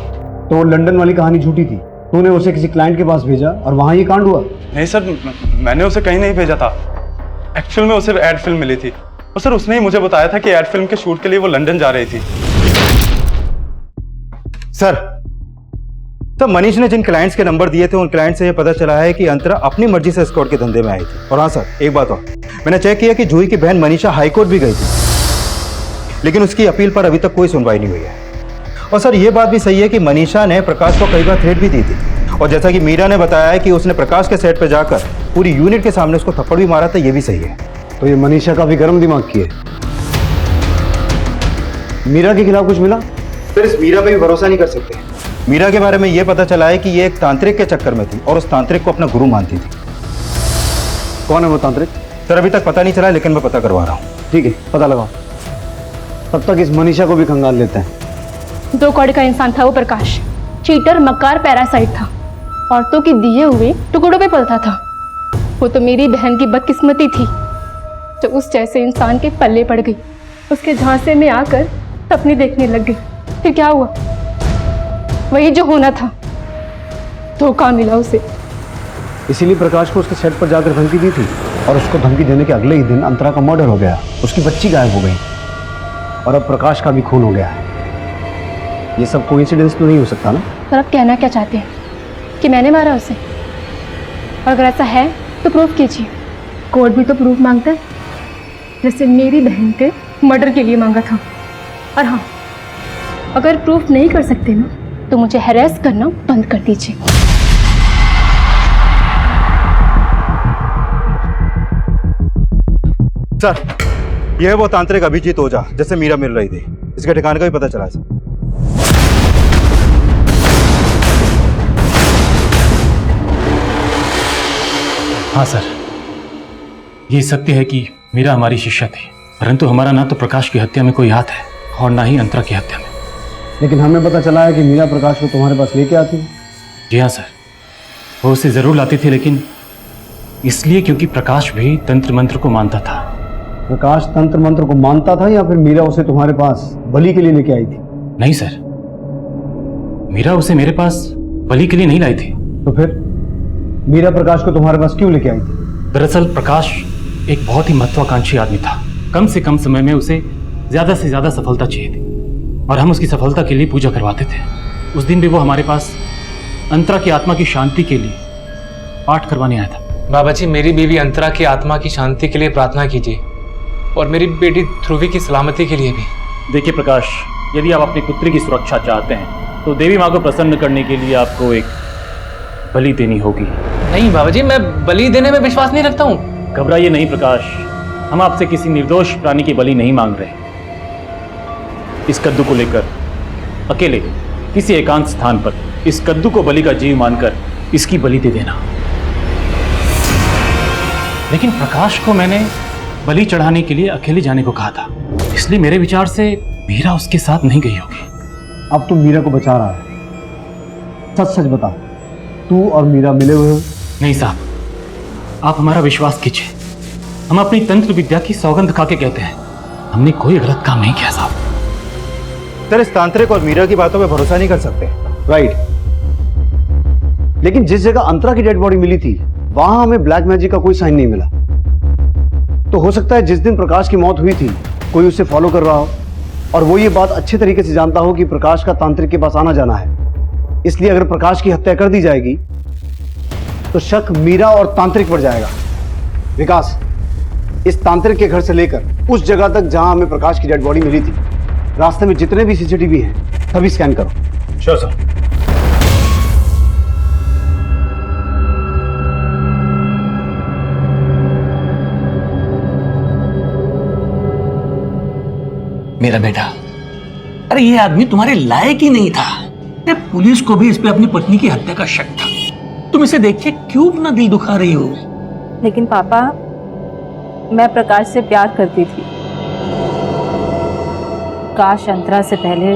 तो लंदन वाली कहानी झूठी थी, तूने उसे किसी क्लाइंट के पास भेजा और वहां ये कांड हुआ। नहीं सर, मैंने उसे कहीं नहीं भेजा था। एक्चुअल में उसे एड फिल्म मिली थी और सर उसने ही मुझे बताया था कि एड फिल्म के शूट के लिए वो लंदन जा रही थी। सर मनीष ने जिन क्लाइंट्स के नंबर दिए थे उन क्लाइंट से ये पता चला है कि अंतरा अपनी मर्जी से एस्कॉर्ट के धंधे में आई थी। और हाँ सर, एक बात और, मैंने चेक किया कि जूही की बहन मनीषा हाईकोर्ट भी गई थी, लेकिन उसकी अपील पर अभी तक कोई सुनवाई नहीं हुई है। और सर, ये बात भी सही है कि मनीषा ने प्रकाश को कई बार थ्रेट भी दी थी, और जैसा कि मीरा ने बताया है कि उसने प्रकाश के सेट पर जाकर पूरी यूनिट के सामने उसको थप्पड़ भी मारा था, ये भी सही है। तो ये मनीषा का भी गर्म दिमाग की है। मीरा के खिलाफ कुछ मिला? फिर इस मीरा पे भी भरोसा नहीं कर सकते। मीरा के बारे में ये पता चला है कि ये एक तांत्रिक के चक्कर में थी और उस तांत्रिक को अपना गुरु मानती थी। कौन है वो तांत्रिक? सर, अभी तक पता नहीं चला, लेकिन मैं पता करवा रहा हूँ। ठीक है, पता लगाओ। तब तक इस मनीषा को भी खंगाल लेते हैं। 2 कौड़ी का इंसान था वो प्रकाश, चीटर, मक्कार, पैरासाइट था, औरतों के दिए हुए टुकड़ों पे पलता था। वो तो मेरी बहन की बदकिस्मती थी जो उस जैसे इंसान के पल्ले पड़ गई, उसके झांसे में आकर सपने देखने लग गई। फिर क्या हुआ? वही जो होना था, धोखा मिला उसे। इसीलिए प्रकाश को उसके सेट पर जाकर धमकी दी थी और उसको धमकी देने के अगले ही दिन अंतरा का मर्डर हो गया, उसकी बच्ची गायब हो गई और अब प्रकाश का भी खून हो गया है। ये सब कोइंसिडेंस तो नहीं हो सकता ना? पर आप कहना क्या चाहते हैं कि मैंने मारा उसे? और अगर ऐसा है तो प्रूफ कीजिए। कोर्ट भी तो प्रूफ मांगता है, जैसे मेरी बहन के मर्डर के लिए मांगा था। और हाँ, अगर प्रूफ नहीं कर सकते ना तो मुझे हैरेस करना बंद कर दीजिए। सर, यह है वो तांत्रिक अभिजीत ओझा जैसे मीरा मिल रही थी। इसके ठिकाने का भी पता चला सर। हाँ सर, ये सत्य है कि मीरा हमारी शिष्या थी, परंतु हमारा ना तो प्रकाश की हत्या में कोई हाथ है और ना ही अंतरा की हत्या में। लेकिन हमें पता चला है कि मीरा प्रकाश को तुम्हारे पास लेके आती है। जी हाँ सर, वो उसे जरूर लाती थी, लेकिन इसलिए क्योंकि प्रकाश भी तंत्र मंत्र को मानता था। प्रकाश तंत्र मंत्र को मानता था या फिर मीरा उसे तुम्हारे पास बलि के लिए लेके आई थी? नहीं सर, मीरा उसे मेरे पास बलि के लिए नहीं लाई थी। तो फिर मीरा प्रकाश को तुम्हारे पास क्यों लेके आई थी? दरअसल प्रकाश एक बहुत ही महत्वाकांक्षी आदमी था। कम से कम समय में उसे ज्यादा से ज्यादा सफलता चाहिए थी और हम उसकी सफलता के लिए पूजा करवाते थे। उस दिन भी वो हमारे पास अंतरा की आत्मा की शांति के लिए पाठ करवाने आया था। बाबा जी, मेरी बीवी अंतरा की आत्मा की शांति के लिए प्रार्थना कीजिए और मेरी बेटी ध्रुवी की सलामती के लिए भी। देखिए प्रकाश, यदि आप अपनी पुत्री की सुरक्षा चाहते हैं तो देवी माँ को प्रसन्न करने के लिए आपको एक बलि देनी होगी। नहीं बाबा जी, मैं बलि देने में विश्वास नहीं रखता हूँ। घबराइए नहीं प्रकाश, हम आपसे किसी निर्दोष प्राणी की बलि नहीं मांग रहे। इस कद्दू को लेकर अकेले किसी एकांत स्थान पर इस कद्दू को बलि का जीव मानकर इसकी बलि दे देना। लेकिन प्रकाश को मैंने बलि चढ़ाने के लिए अकेले जाने को कहा था, इसलिए मेरे विचार से मीरा उसके साथ नहीं गई होगी। अब तू मीरा को बचा रहा है, सच सच बता, तू और मीरा मिले हुए हो? नहीं साहब, आप हमारा विश्वास कीजिए, हम अपनी तंत्र विद्या की सौगंध खा के कहते हैं, हमने कोई गलत काम नहीं किया साहब। सर, इस तांत्रिक और मीरा की बातों पे भरोसा नहीं कर सकते। राइट, लेकिन जिस जगह अंतरा की डेड बॉडी मिली थी वहां हमें ब्लैक मैजिक का कोई साइन नहीं मिला। तो हो सकता है जिस दिन प्रकाश की मौत हुई थी कोई उसे फॉलो कर रहा हो और वो ये बात अच्छे तरीके से जानता हो कि प्रकाश का तांत्रिक के पास आना जाना है। इसलिए अगर प्रकाश की हत्या कर दी जाएगी तो शक मीरा और तांत्रिक पर जाएगा। विकास, इस तांत्रिक के घर से लेकर उस जगह तक जहां हमें प्रकाश की डेड बॉडी मिली थी, रास्ते में जितने भी सीसीटीवी हैं सभी स्कैन करो। Sure sir. मेरा बेटा, अरे ये आदमी तुम्हारे लायक ही नहीं था। अरे पुलिस को भी इस पे अपनी पत्नी की हत्या का शक था। तुम इसे देख के क्यों अपना दिल दुखा रही हो? लेकिन पापा, मैं प्रकाश से प्यार करती थी। काश अंतरा से पहले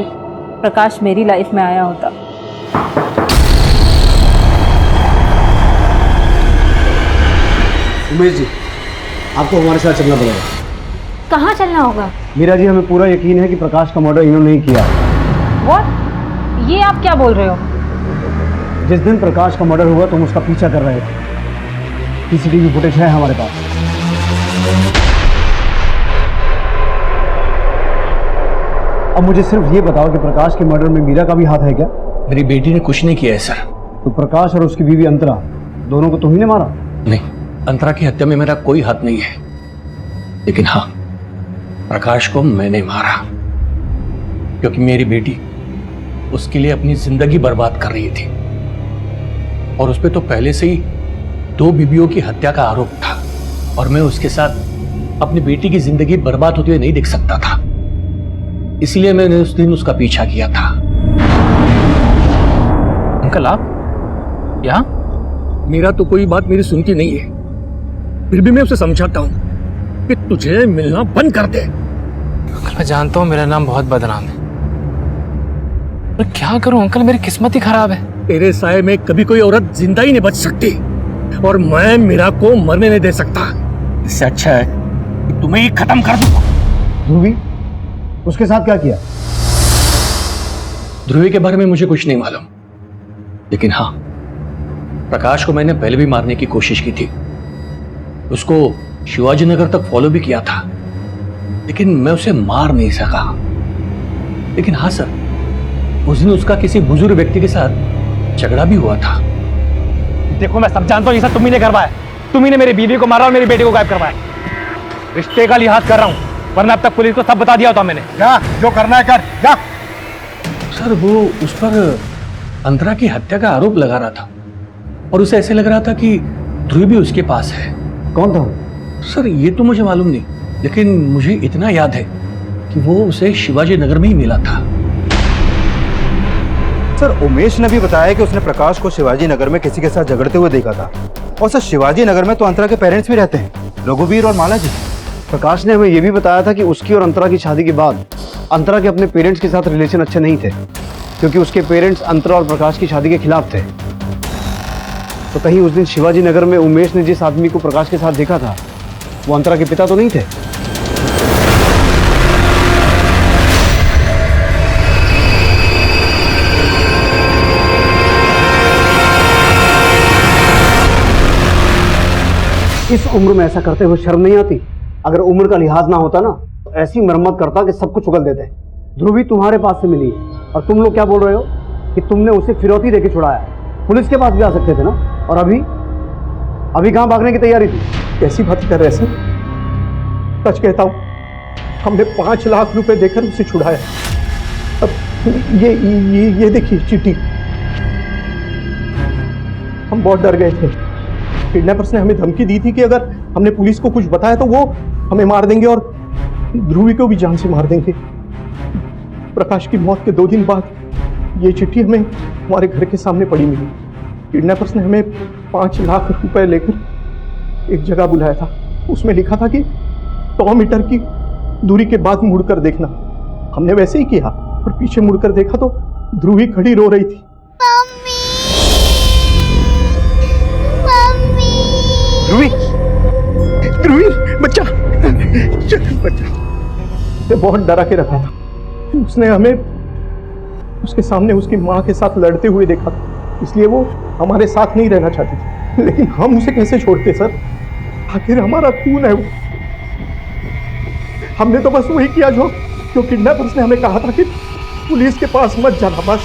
प्रकाश मेरी लाइफ में आया होता। उमेश जी, आपको हमारे साथ चलना पड़ेगा। कहाँ चलना होगा? मीरा जी, हमें पूरा यकीन है कि प्रकाश का मर्डर इन्होंने नहीं किया। What? ये आप क्या बोल रहे हो? जिस दिन प्रकाश का मर्डर हुआ तुम उसका पीछा कर रहे थे, सीसीटीवी फुटेज है हमारे पास। अब मुझे सिर्फ ये बताओ कि प्रकाश के मर्डर में मीरा का भी हाथ है क्या? मेरी बेटी ने कुछ नहीं किया है सर। तो प्रकाश और उसकी बीवी अंतरा दोनों को तुम्ही ने मारा? नहीं, अंतरा की हत्या में मेरा कोई हाथ नहीं है, लेकिन हाँ, प्रकाश को मैंने मारा क्योंकि मेरी बेटी उसके लिए अपनी जिंदगी बर्बाद कर रही थी और उस पे तो पहले से ही 2 बीवियों की हत्या का आरोप था और मैं उसके साथ अपनी बेटी की जिंदगी बर्बाद होती हुई नहीं देख सकता था, इसलिए मैंने उस दिन उसका पीछा किया था। अंकल आप यहाँ? मेरा तो कोई बात मेरी सुनती नहीं है, फिर भी मैं उसे समझाता हूँ कि तुझे मिलना बंद कर दे। अंकल मैं जानता हूँ मेरा नाम बहुत बदनाम है, पर क्या करूं अंकल, मेरी किस्मत ही खराब है। तेरे साए में कभी कोई औरत जिंदा ही नहीं बच सकती और मैं मीरा को मरने नहीं दे सकता। इससे अच्छा है कि तुम्हें ही खत्म कर दूं। ध्रुवी, उसके साथ क्या किया? ध्रुवी के बारे में मुझे कुछ नहीं मालूम, लेकिन हाँ, प्रकाश को मैंने पहले भी मारने की कोशिश की थी। उसको शिवाजी नगर तक फॉलो भी किया था, लेकिन मैं उसे मार नहीं सका। लेकिन हाँ सर, उस दिन उसका किसी बुजुर्ग व्यक्ति के साथ झगड़ा भी हुआ था। देखो मैं सब जानता हूँ, ये सब तुम्ही ने करवाया। तुम्ही ने मेरी बीवी को मारा और मेरी बेटी को गायब करवाया। रिश्ते का लिहाज कर रहा हूँ, वरना अब तक पुलिस को सब बता दिया होता मैंने। जा, जो करना है कर, जा। सर वो उस पर अंतरा की हत्या का आरोप लगा रहा था और उसे ऐसे लग रहा था कि ध्रुव भी उसके पास है। कौन था? सर ये तो मुझे मालूम नहीं, लेकिन मुझे इतना याद है कि वो उसे शिवाजी नगर में ही मिला था। सर, उमेश ने भी बताया कि उसने प्रकाश को शिवाजी नगर में किसी के साथ झगड़ते हुए देखा था। और सर, शिवाजी नगर में तो अंतरा के पेरेंट्स भी रहते हैं, रघुवीर और माला जी। प्रकाश ने हमें यह भी बताया था कि उसकी और अंतरा की शादी के बाद अंतरा के अपने पेरेंट्स के साथ रिलेशन अच्छे नहीं थे, क्योंकि उसके पेरेंट्स अंतरा और प्रकाश की शादी के खिलाफ थे। तो कहीं उस दिन शिवाजी नगर में उमेश ने जिस आदमी को प्रकाश के साथ देखा था वो अंतरा के पिता तो नहीं थे? इस उम्र में ऐसा करते हुए शर्म नहीं आती? अगर उम्र का लिहाज ना होता ना तो ऐसी मरम्मत करता कि सब कुछ उगल देते। ध्रुवी तुम्हारे पास से मिली और तुम लोग क्या बोल रहे हो कि तुमने उसे फिरौती देके छुड़ाया। पुलिस के पास भी आ सकते थे ना। और अभी कहाँ भागने की तैयारी थी? कैसी बात कर रहे हैं सर? सच कहता हूँ, हमने 5 लाख रुपए देकर उसे छुड़ाया। अब ये देखिए चिट्ठी। हम बहुत डर गए थे। किडनैपर्स ने हमें धमकी दी थी कि अगर हमने पुलिस को कुछ बताया तो वो हमें मार देंगे और ध्रुवी को भी जान से मार देंगे। प्रकाश की मौत के 2 दिन बाद ये चिट्ठी हमें हमारे घर के सामने पड़ी मिली। किडनैपर्स ने हमें 5 लाख रुपए लेकर एक जगह बुलाया था। उसमें लिखा था कि 100 मीटर की दूरी के बाद मुड़कर देखना। हमने वैसे ही किया और पीछे मुड़कर देखा तो ध्रुवी खड़ी रो रही थी। ध्रुवी, ध्रुवी बच्चा, बच्चा उसे बहुत डरा के रखा था। उसने हमें उसके सामने उसकी माँ के साथ लड़ते हुए देखा था, इसलिए वो हमारे साथ नहीं रहना चाहती थी। लेकिन हम उसे कैसे छोड़ते सर, आखिर हमारा खून है वो। हमने तो बस वही किया जो किडनैपर्स ने हमें कहा था कि पुलिस के पास मत जाना बस।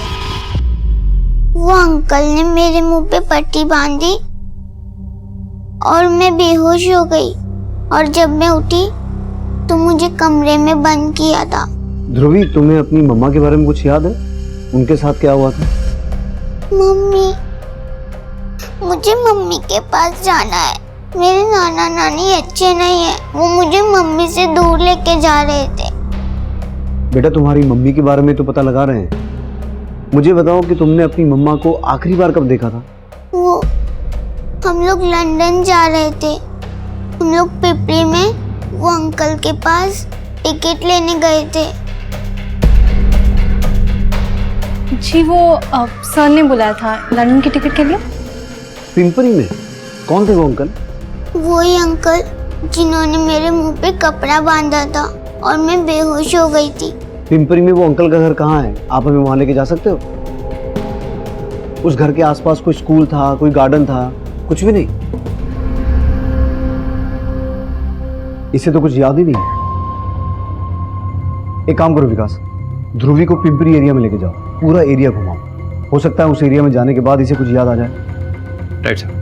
वो अंकल ने मेरे मुंह पे पट्टी बांधी और मैं बेहोश हो गई, और जब मैं उठी तो मुझे कमरे में बंद किया था। ध्रुवी, तुम्हें अपनी मम्मा के बारे में कुछ याद है? उनके साथ क्या हुआ था? मम्मी, मुझे मम्मी के पास जाना है। मेरे नाना नानी अच्छे नहीं है, वो मुझे मम्मी से दूर लेके जा रहे थे। बेटा, तुम्हारी मम्मी के बारे में तो पता लगा रहे हैं। मुझे बताओ कि तुमने अपनी मम्मा को आखिरी बार कब देखा था? वो हम लोग लंदन जा रहे थे। हम लोग पिपरी में वो अंकल के पास टिकट लेने गए थे। जी वो सर ने बुलाया था लंदन की टिकट के लिए। पिंपरी में? कौन थे वो अंकल? वही अंकल जिन्होंने मेरे मुंह पे कपड़ा बांधा था और मैं बेहोश हो गई थी। पिंपरी में वो अंकल का घर कहाँ है? आप हमें वहां लेके जा सकते हो? उस घर के आसपास कोई स्कूल था, कोई गार्डन था? कुछ भी नहीं? इसे तो कुछ याद ही नहीं है। एक काम करो विकास, ध्रुवी को पिंपरी एरिया में लेके जाओ, पूरा एरिया घुमाओ। हो सकता है उस एरिया में जाने के बाद इसे कुछ याद आ जाए। Right sir.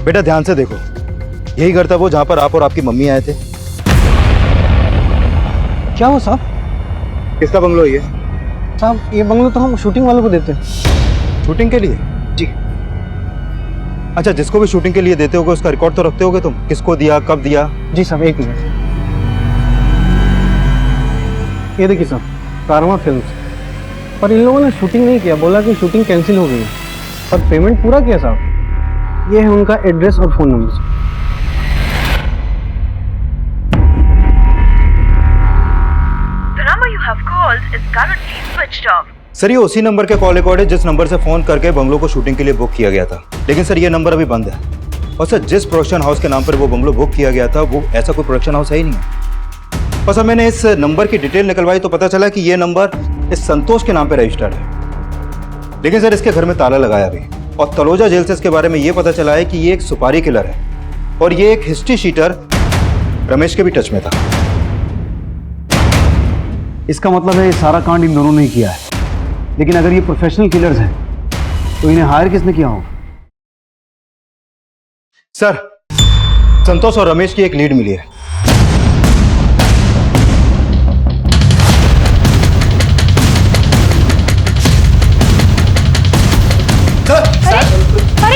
बेटा ध्यान से देखो, यही घर था वो जहां पर आप और आपकी मम्मी आए थे। क्या हो साहब? किसका बंगलो है ये? साहब ये बंगलो तो हम शूटिंग वालों को देते हैं। शूटिंग के लिए? जी। अच्छा, जिसको भी शूटिंग के लिए देते होगे उसका रिकॉर्ड तो रखते होगे तुम? किसको दिया, कब दिया? जी साहब, एक मिनट। ये देखिए साहब, कारवां फिल्म्स। पर इन लोगों ने शूटिंग नहीं किया, बोला कि शूटिंग कैंसिल हो गई, पर पेमेंट पूरा किया साहब। ये है उनका एड्रेस और फोन नंबर। सर ये उसी नंबर के कॉल रिकॉर्ड है जिस नंबर से फोन करके बंगलो को शूटिंग के लिए बुक किया गया था। लेकिन सर ये नंबर अभी बंद है। और सर जिस प्रोडक्शन हाउस के नाम पर वो बंगलो बुक किया गया था वो ऐसा कोई प्रोडक्शन हाउस है ही नहीं है। और सर मैंने इस नंबर की डिटेल निकलवाई तो पता चला कि ये नंबर इस संतोष के नाम पर रजिस्टर्ड है। लेकिन सर इसके घर में ताला लगाया अभी। और तलोजा जेल से इसके बारे में ये पता चला है कि ये एक सुपारी किलर है और ये एक हिस्ट्री शीटर रमेश के भी टच में था। इसका मतलब है ये सारा कांड इन दोनों ने ही किया है। लेकिन अगर ये प्रोफेशनल किलर्स हैं तो इन्हें हायर किसने किया होगा? सर संतोष और रमेश की एक लीड मिली है।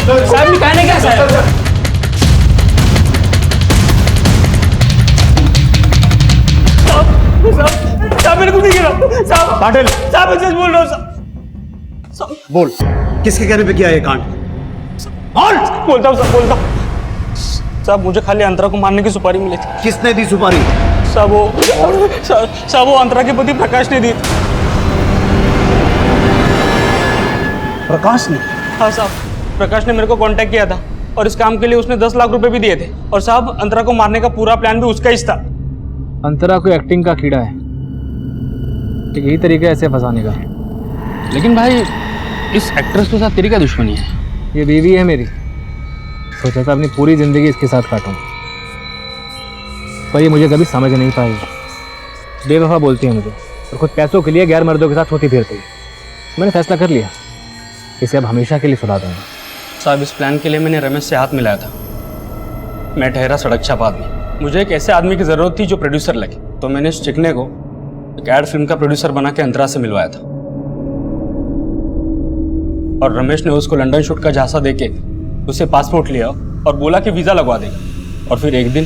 साहब निकालने क्या सर? साहब मेरे को नहीं गिरा साहब। पाटिल साहब मैं सच बोल रहा हूँ साहब। बोल, किसके कहने पे किया ये कांड? बोलता हूँ साहब, बोलता हूँ साहब। मुझे खाली अंतरा को मारने की सुपारी मिली थी। किसने दी सुपारी? साहब वो अंतरा के पति प्रकाश ने दी थी। प्रकाश ने? हाँ साहब, प्रकाश ने मेरे को कांटेक्ट किया था और इस काम के लिए उसने 10 लाख रुपए भी दिए थे। और साहब अंतरा को मारने का पूरा प्लान भी उसका ही था। अंतरा कोई एक्टिंग का कीड़ा है, ठीक यही तरीका है ऐसे फंसाने का। लेकिन भाई इस एक्ट्रेस के साथ तेरी क्या दुश्मनी है? ये बीवी है मेरी, सोचा था अपनी पूरी जिंदगी इसके साथ काटूं, पर ये मुझे कभी समझ नहीं पाई। बेवफा बोलती है मुझे और खुद पैसों के लिए गैर मर्दों के साथ होती फिरती है। मैंने फैसला कर लिया, इसे अब हमेशा के लिए सुला दूंगा। साहब इस प्लान के लिए मैंने रमेश से हाथ मिलाया था। मैं ठहरा सड़क छाप आदमी, मुझे एक ऐसे आदमी की ज़रूरत थी जो प्रोड्यूसर लगे। तो मैंने इस चिकने को एक एड फिल्म का प्रोड्यूसर बना के अंतरा से मिलवाया था। और रमेश ने उसको लंदन शूट का झांसा देके उसे पासपोर्ट लिया और बोला कि वीज़ा लगवा देगा। और फिर एक दिन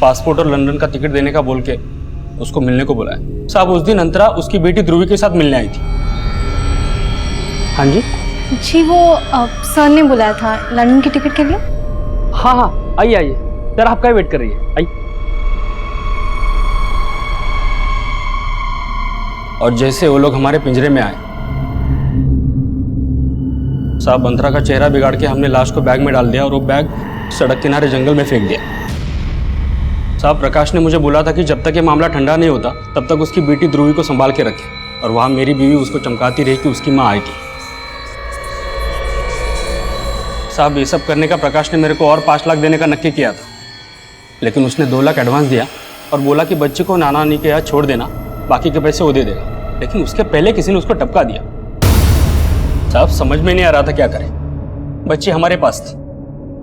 पासपोर्ट और लंदन का टिकट देने का बोल के उसको मिलने को बुलाया। साहब उस दिन अंतरा उसकी बेटी ध्रुवी के साथ मिलने आई थी। हाँ जी। जी वो सर ने बुलाया था लंदन की टिकट के लिए। हाँ हाँ, आइए आइए, सर आपका ही वेट कर रही है, आइए। और जैसे वो लोग हमारे पिंजरे में आए, साहब अंतरा का चेहरा बिगाड़ के हमने लाश को बैग में डाल दिया और वो बैग सड़क किनारे जंगल में फेंक दिया। साहब प्रकाश ने मुझे बोला था कि जब तक ये मामला ठंडा नहीं होता तब तक उसकी बेटी ध्रुवी को संभाल के रखे, और वहां मेरी बीवी उसको चमकाती रही कि उसकी माँ आएगी। साहब ये सब करने का प्रकाश ने मेरे को और 5 लाख देने का नक्की किया था, लेकिन उसने 2 लाख एडवांस दिया और बोला कि बच्चे को नाना नानी के यहाँ छोड़ देना, बाकी के पैसे वो दे देगा। लेकिन उसके पहले किसी ने उसको टपका दिया। साहब समझ में नहीं आ रहा था क्या करें, बच्ची हमारे पास थी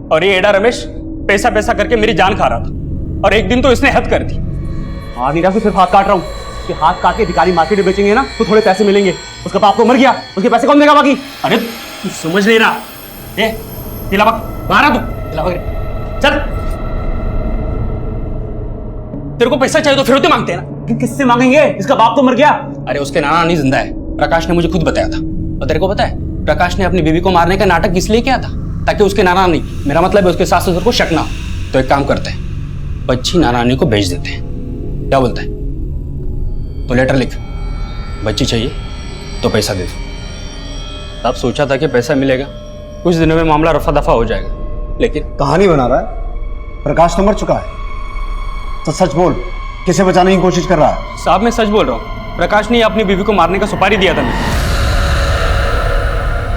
और ये एडा रमेश पैसा पैसा करके मेरी जान खा रहा था, और एक दिन तो इसने हद कर दी। हाँ नीरा सिर्फ हाथ काट रहा हूँ कि हाथ काट के भिखारी मार्केट में बेचेंगे ना तो थोड़े पैसे मिलेंगे। उसका बाप तो मर गया, उसके पैसे कौन देगा बाकी? अरे तू समझ नहीं रहा, मारा तू, चल। तेरे को पैसा चाहिए तो फिरौती मांगते हैं ना। किससे मांगेंगे? इसका बाप तो मर गया। अरे उसके नाना नानी जिंदा है, प्रकाश ने मुझे खुद बताया था। और तेरे को पता है प्रकाश ने अपनी बीवी को मारने का नाटक इसलिए किया था ताकि उसके नाना नानी, मेरा मतलब है उसके सास ससुर को शक ना हो। तो एक काम करते हैं, बच्ची नाना नानी को भेज देते हैं, क्या बोलता है? तो लेटर लिख, बच्ची चाहिए तो पैसा दे दो। अब सोचा था कि पैसा मिलेगा, कुछ दिनों में मामला रफा दफा हो जाएगा, लेकिन कहानी बना रहा है। प्रकाश तो मर चुका है, तो सच बोल, किसे बचाने की कोशिश कर रहा है? साहब मैं सच बोल रहा हूँ, प्रकाश ने अपनी बीवी को मारने का सुपारी दिया था मुझे।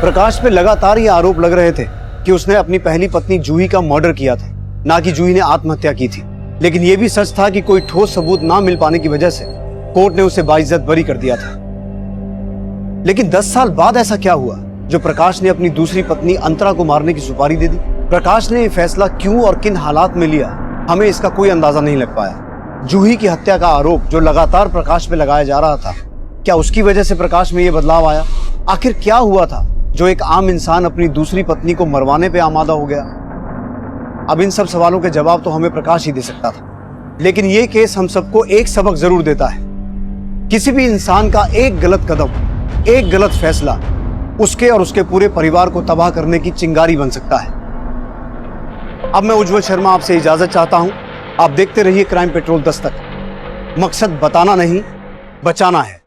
प्रकाश पे लगातार ये आरोप लग रहे थे कि उसने अपनी पहली पत्नी जूही का मर्डर किया था, ना कि जूही ने आत्महत्या की थी। लेकिन यह भी सच था कि कोई ठोस सबूत ना मिल पाने की वजह से कोर्ट ने उसे बाइज्जत बरी कर दिया था। लेकिन 10 साल बाद ऐसा क्या हुआ जो प्रकाश ने अपनी दूसरी पत्नी अंतरा को मारने की सुपारी दे दी? प्रकाश ने यह फैसला क्यों और किन हालात में लिया, हमें इसका कोई अंदाजा नहीं लग पाया। जूही की हत्या का आरोप जो लगातार प्रकाश पे लगाया जा रहा था, क्या उसकी वजह से प्रकाश में यह बदलाव आया? आखिर क्या हुआ था जो एक आम इंसान अपनी दूसरी पत्नी को मरवाने पे आमादा हो गया? अब इन सब सवालों के जवाब तो हमें प्रकाश ही दे सकता था, लेकिन यह केस हम सबको एक सबक जरूर देता है। किसी भी इंसान का एक गलत कदम, एक गलत फैसला उसके और उसके पूरे परिवार को तबाह करने की चिंगारी बन सकता है। अब मैं उज्जवल शर्मा आपसे इजाजत चाहता हूं। आप देखते रहिए क्राइम पेट्रोल दस्तक। मकसद बताना नहीं, बचाना है।